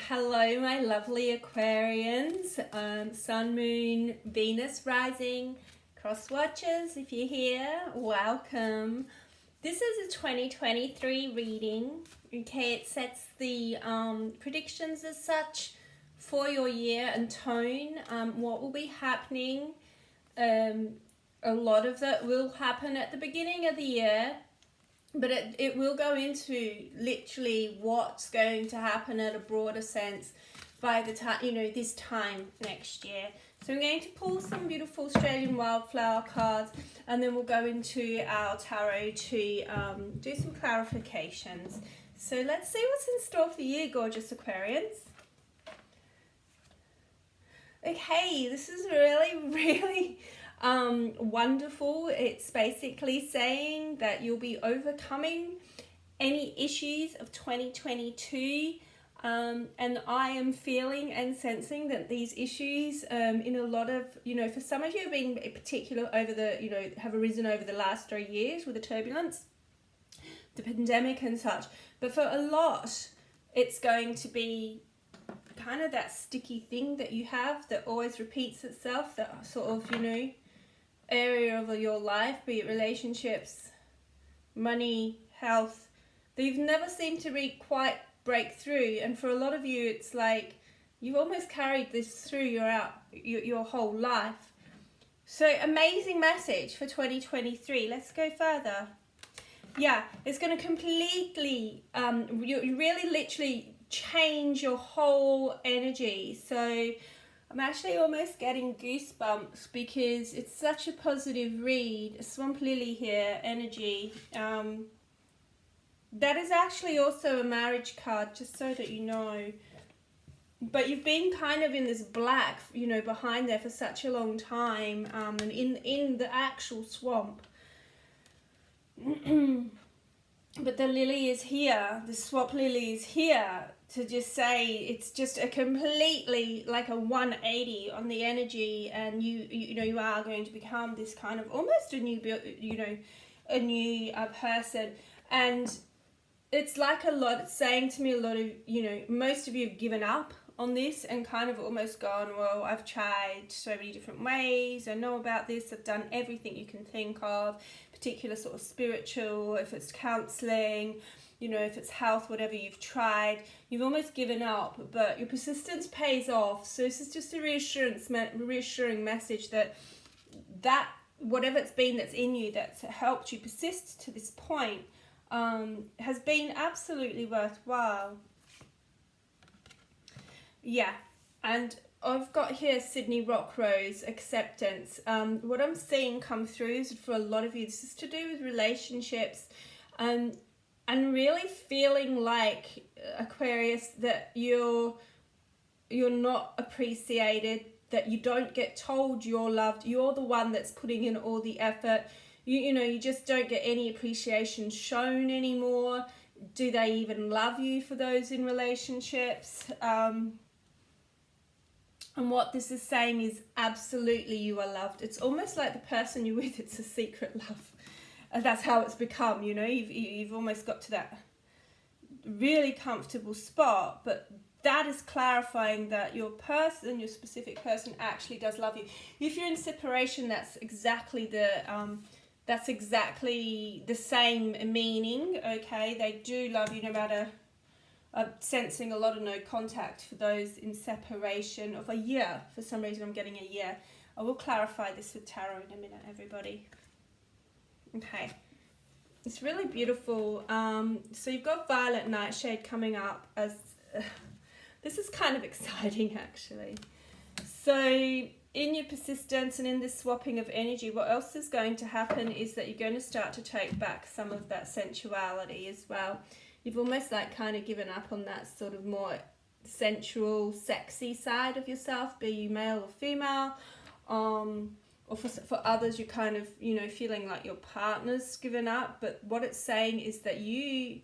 Hello, my lovely Aquarians, Sun, Moon, Venus rising, cross watchers, if you're here, welcome. This is a 2023 reading, okay? It sets the predictions as such for your year and tone, what will be happening. A lot of that will happen at the beginning of the year, but it will go into literally what's going to happen at a broader sense by the time, this time next year. So I'm going to pull some beautiful Australian wildflower cards, and then we'll go into our tarot to do some clarifications. So let's see what's in store for you, gorgeous Aquarians. Okay, this is really wonderful. It's basically saying that you'll be overcoming any issues of 2022, and I am feeling and sensing that these issues in a lot of, for some of you have been particular over the, have arisen over the last 3 years with the turbulence, the pandemic and such, but for a lot it's going to be kind of that sticky thing that you have that always repeats itself, that sort of, area of your life, be it relationships, money, health, that you've never seemed to quite break through. And for a lot of you, it's like you've almost carried this through your whole life. So amazing message for 2023. Let's go further. Yeah, it's going to completely, you really literally change your whole energy. So I'm actually almost getting goosebumps because it's such a positive read. Swamp Lily here, energy. That is actually also a marriage card, just so that you know. But you've been kind of in this black, behind there for such a long time, and in the actual swamp. But the lily is here, the swamp lily is here to just say it's just a completely like a 180 on the energy, and you are going to become this kind of almost a new person. And it's like it's saying to me a lot of, most of you have given up on this and kind of almost gone, well, I've tried so many different ways, I know about this, I've done everything you can think of, particular sort of spiritual, if it's counseling, if it's health, whatever you've tried, you've almost given up, but your persistence pays off. So this is just a reassuring message that whatever it's been that's in you that's helped you persist to this point has been absolutely worthwhile. Yeah, and I've got here Sydney Rock Rose, acceptance. What I'm seeing come through is for a lot of you, this is to do with relationships, and really feeling like, Aquarius, that you're not appreciated, that you don't get told you're loved, you're the one that's putting in all the effort, you just don't get any appreciation shown anymore. Do they even love you, for those in relationships? And what this is saying is absolutely you are loved. It's almost like the person you're with, it's a secret love. And that's how it's become, you've almost got to that really comfortable spot, but that is clarifying that your specific person actually does love you. If you're in separation, that's exactly the same meaning, okay? They do love you no matter. I'm sensing a lot of no contact for those in separation of a year. For some reason I'm getting a year. I will clarify this with tarot in a minute, everybody. Okay, it's really beautiful. So you've got Violet Nightshade coming up as this is kind of exciting, actually. So in your persistence and in this swapping of energy, what else is going to happen is that you're going to start to take back some of that sensuality as well. You've almost like kind of given up on that sort of more sensual, sexy side of yourself, be you male or female, or for others, you're kind of, feeling like your partner's given up. But what it's saying is that you're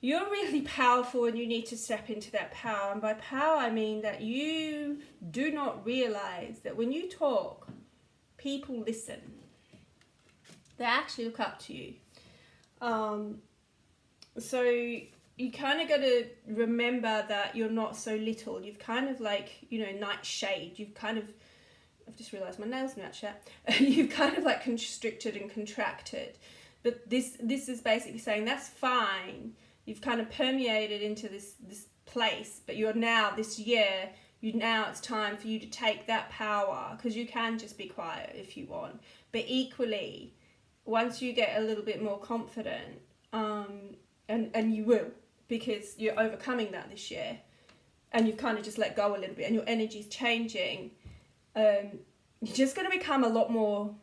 really powerful, and you need to step into that power. And by power, I mean that you do not realize that when you talk, people listen. They actually look up to you. So you kind of got to remember that you're not so little. You've kind of like, you know, nightshade. You've kind of, I've just realised my nails match that. You've kind of like constricted and contracted. But this is basically saying that's fine. You've kind of permeated into this place, but you're now, this year, now it's time for you to take that power, because you can just be quiet if you want. But equally, once you get a little bit more confident, and you will, because you're overcoming that this year, and you've kind of just let go a little bit, and your energy's changing, you're just going to become a lot more,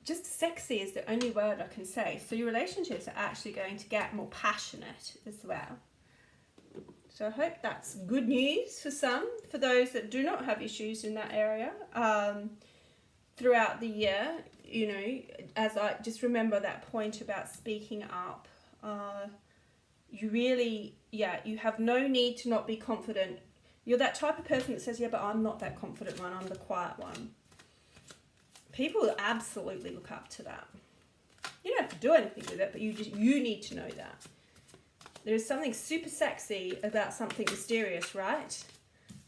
just sexy is the only word I can say. So your relationships are actually going to get more passionate as well. So I hope that's good news for some, for those that do not have issues in that area. Throughout the year, you know, as I just remember that point about speaking up, you really, you have no need to not be confident. You're that type of person that says, yeah, but I'm not that confident one, I'm the quiet one. People absolutely look up to that. You don't have to do anything with it, but you need to know that. There's something super sexy about something mysterious, right?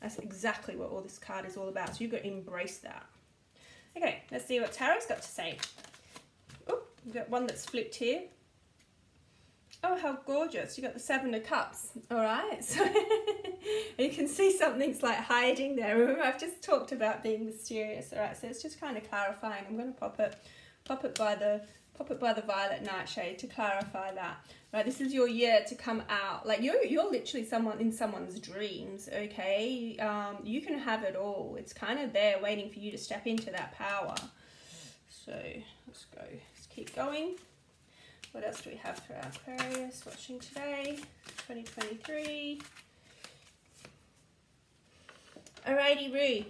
That's exactly what all this card is all about. So you've got to embrace that. Okay, let's see what Tarot's got to say. Oh, we've got one that's flipped here. Oh, how gorgeous. You got the Seven of Cups. All right. So you can see something's like hiding there. Remember, I've just talked about being mysterious. All right. So it's just kind of clarifying. I'm going to pop it by the violet nightshade to clarify that. Right. This is your year to come out. Like you're literally someone in someone's dreams. Okay. You can have it all. It's kind of there waiting for you to step into that power. So let's go. Let's keep going. What else do we have for our Aquarius watching today, 2023? Alrighty, Roo.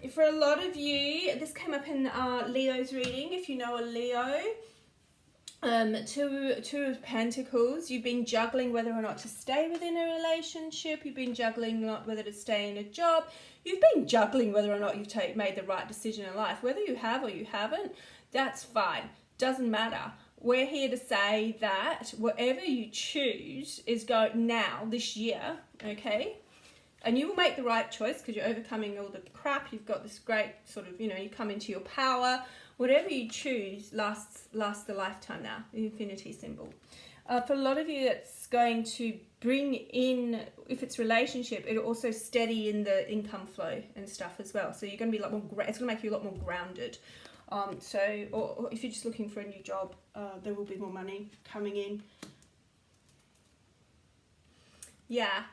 For a lot of you, this came up in Leo's reading. If you know a Leo, two of Pentacles. You've been juggling whether or not to stay within a relationship. You've been juggling whether to stay in a job. You've been juggling whether or not you've made the right decision in life. Whether you have or you haven't, that's fine. Doesn't matter. We're here to say that whatever you choose is going now, this year, okay? And you will make the right choice because you're overcoming all the crap. You've got this great sort of, you know, you come into your power. Whatever you choose lasts a lifetime now, the infinity symbol. For a lot of you, it's going to bring in, if it's relationship, it'll also steady in the income flow and stuff as well. So you're going to be a lot more, it's going to make you a lot more grounded. Or if you're just looking for a new job, there will be more money coming in. Yeah,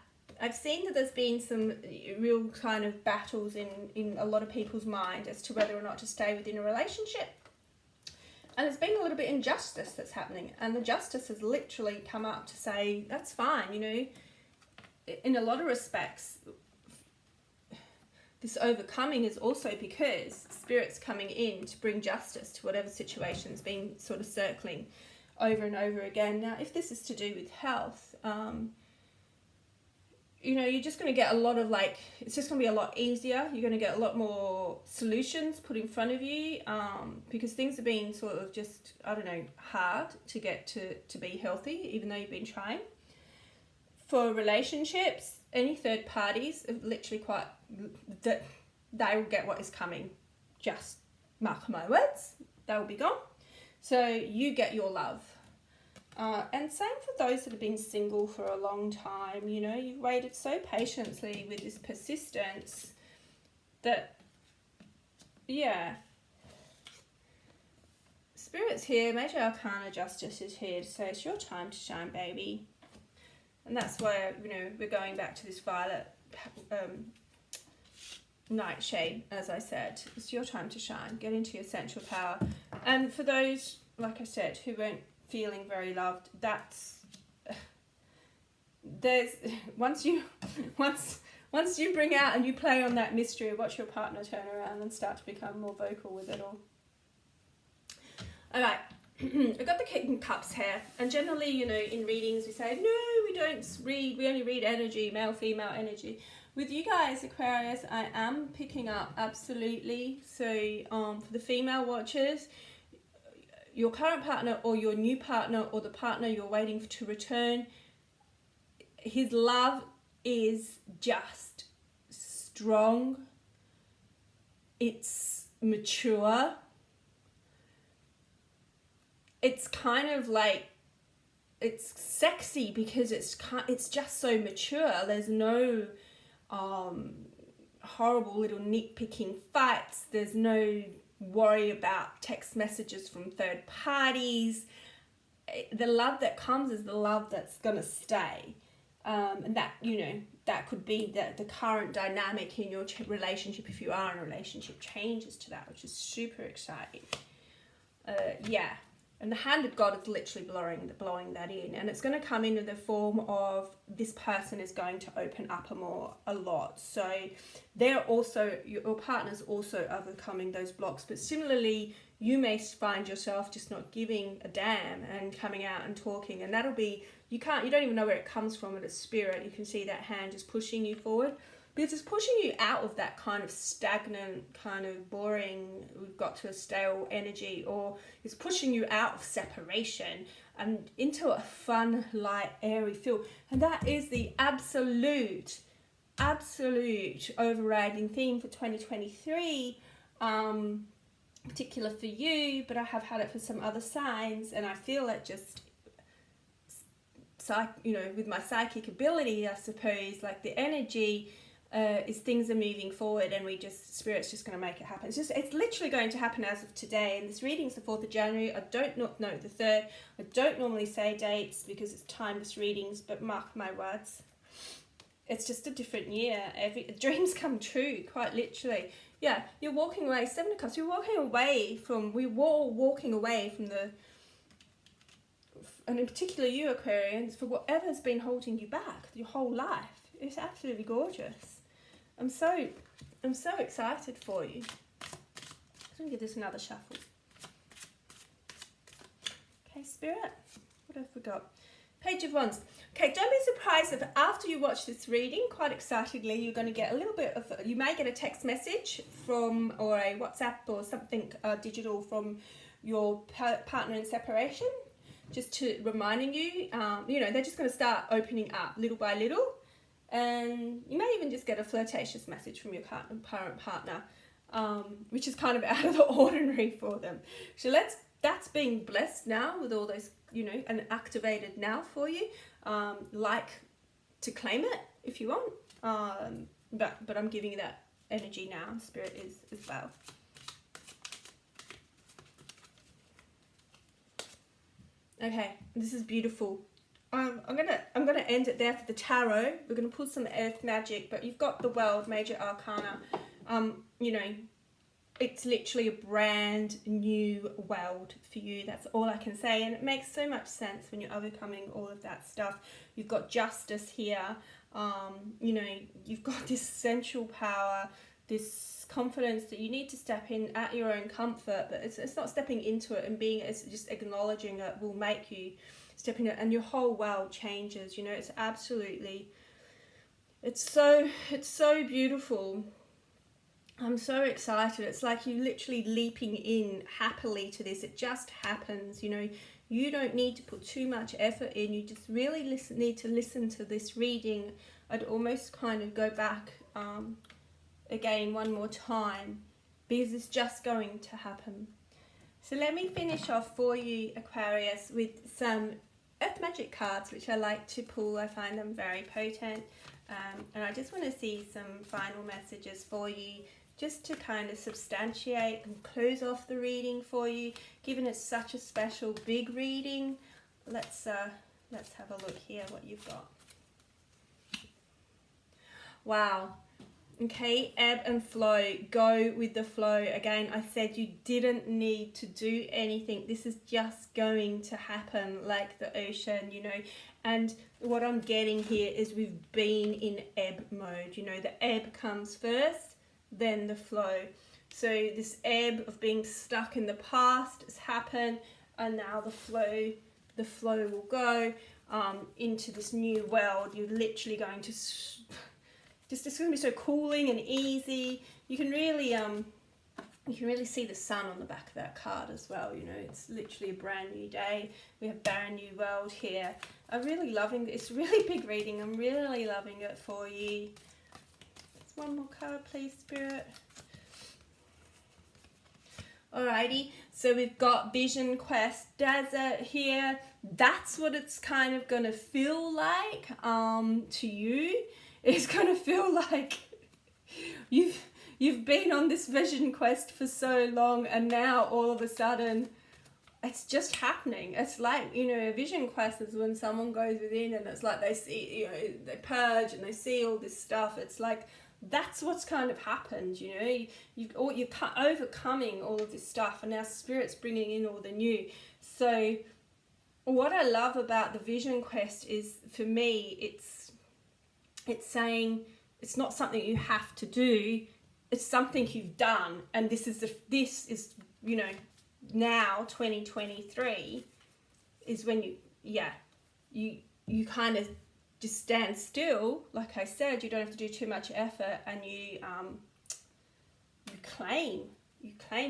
I've seen that there's been some real kind of battles in a lot of people's mind as to whether or not to stay within a relationship. And there's been a little bit of injustice that's happening. And the justice has literally come up to say, that's fine, you know. In a lot of respects, this overcoming is also because Spirit's coming in to bring justice to whatever situation's been sort of circling over and over again. Now, if this is to do with health, you know, you're just going to get a lot of it's just going to be a lot easier. You're going to get a lot more solutions put in front of you because things have been sort of just, I don't know, hard to get to be healthy, even though you've been trying. For relationships, any third parties are literally that they will get what is coming. Just mark my words, they will be gone. So you get your love. And same for those that have been single for a long time. You know, you've waited so patiently with this persistence that, yeah. Spirit's here, Major Arcana Justice is here to say it's your time to shine, baby. And that's why, you know, we're going back to this violet nightshade, as I said. It's your time to shine. Get into your central power. And for those, like I said, who weren't feeling very loved, once you bring out and you play on that mystery, watch your partner turn around and start to become more vocal with it all. All right. I've got the King of Cups here, and generally, you know, in readings we say, no, we don't read, we only read energy, male, female energy. With you guys, Aquarius, I am picking up, absolutely. So for the female watchers, your current partner or your new partner or the partner you're waiting to return, his love is just strong. It's mature. It's kind of like, it's sexy because it's just so mature. There's no horrible little nitpicking fights. There's no worry about text messages from third parties. The love that comes is the love that's gonna stay, and that, you know, that could be the current dynamic in your relationship, if you are in a relationship, changes to that, which is super exciting. Yeah. And the hand of God is literally blowing that in. And it's going to come in the form of this person is going to open up a lot. So they're also, your partner's also overcoming those blocks. But similarly, you may find yourself just not giving a damn and coming out and talking. And that'll be, you don't even know where it comes from in a spirit. You can see that hand just pushing you forward. Because it's pushing you out of that kind of stagnant, kind of boring, we've got to a stale energy, or it's pushing you out of separation and into a fun, light, airy feel. And that is the absolute overriding theme for 2023, particular for you, but I have had it for some other signs, and I feel it just, you know, with my psychic ability, I suppose, like the energy is things are moving forward, and Spirit's just going to make it happen. It's literally going to happen as of today. And this reading's the 4th of January. I don't know the 3rd. I don't normally say dates because it's timeless readings, but mark my words, it's just a different year. Dreams come true, quite literally. Yeah, you're walking away, 7 of Cups. We're all walking away from the, and in particular you Aquarians, for whatever's been holding you back your whole life. It's absolutely gorgeous. I'm so excited for you. I'm going to give this another shuffle. Okay, Spirit, what have we got? Page of Wands. Okay, don't be surprised if after you watch this reading, quite excitedly, you're going to get a little bit of, you may get a text message from, or a WhatsApp or something digital from your partner in separation, just to reminding you, you know, they're just going to start opening up little by little. And you may even just get a flirtatious message from your current partner, which is kind of out of the ordinary for them. So that's being blessed now with all those, you know, and activated now for you. Like to claim it if you want. But I'm giving you that energy now. Spirit is as well. Okay, this is beautiful. I'm gonna end it there for the tarot. We're gonna pull some earth magic, but you've got the world, major arcana. You know, it's literally a brand new world for you. That's all I can say, and it makes so much sense when you're overcoming all of that stuff. You've got justice here. You know, you've got this sensual power, this confidence that you need to step in at your own comfort, but it's not stepping into it and being, it's just acknowledging it will make you step in it, and your whole world changes. You know, it's absolutely, it's so beautiful. I'm so excited. It's like you literally leaping in happily to this. It just happens. You know, you don't need to put too much effort in. You just really need to listen to this reading. I'd almost kind of go back again one more time, because it's just going to happen. So let me finish off for you, Aquarius, with some earth magic cards, which I like to pull. I find them very potent, and I just want to see some final messages for you, just to kind of substantiate and close off the reading for you, given it's such a special big reading. Let's have a look here what you've got. Wow. Okay, ebb and flow. Go with the flow. Again, I said you didn't need to do anything. This is just going to happen like the ocean, you know. And what I'm getting here is we've been in ebb mode. You know, the ebb comes first, then the flow. So this ebb of being stuck in the past has happened, and now the flow will go into this new world. You're literally going to it's going to be so cooling and easy. You can really You can really see the sun on the back of that card as well. You know, it's literally a brand new day. We have brand new world here. I'm really loving it. It's a really big reading. I'm really loving it for you. Just one more card, please, Spirit. Alrighty, so we've got Vision Quest Desert here. That's what it's kind of going to feel like to you. It's going to feel like you've been on this vision quest for so long, and now all of a sudden it's just happening. It's like, you know, a vision quest is when someone goes within and it's like they see, you know, they purge and they see all this stuff. It's like that's what's kind of happened, you know. You're overcoming all of this stuff, and now Spirit's bringing in all the new. So what I love about the vision quest is, for me, it's saying it's not something you have to do. It's something you've done, and this is you know, now 2023 is when you kind of just stand still. Like I said, you don't have to do too much effort, and you claim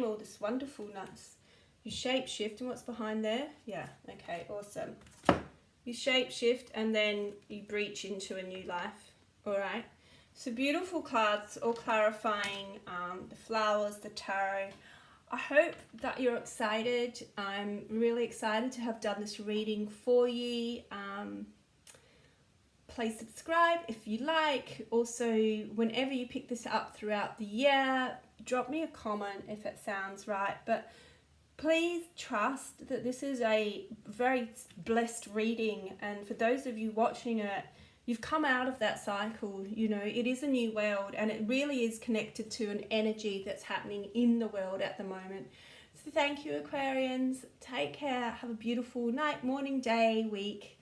all this wonderfulness. You shape shift, and what's behind there? Yeah, okay, awesome. You shape shift and then you breach into a new life. All right. So beautiful cards, all clarifying the flowers, the tarot. I hope that you're excited. I'm really excited to have done this reading for you. Please subscribe if you like. Also, whenever you pick this up throughout the year, drop me a comment if it sounds right. But please trust that this is a very blessed reading. And for those of you watching it, you've come out of that cycle. You know, it is a new world, and it really is connected to an energy that's happening in the world at the moment. So thank you, Aquarians. Take care. Have a beautiful night, morning, day, week,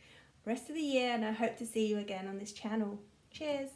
rest of the year, and I hope to see you again on this channel. Cheers.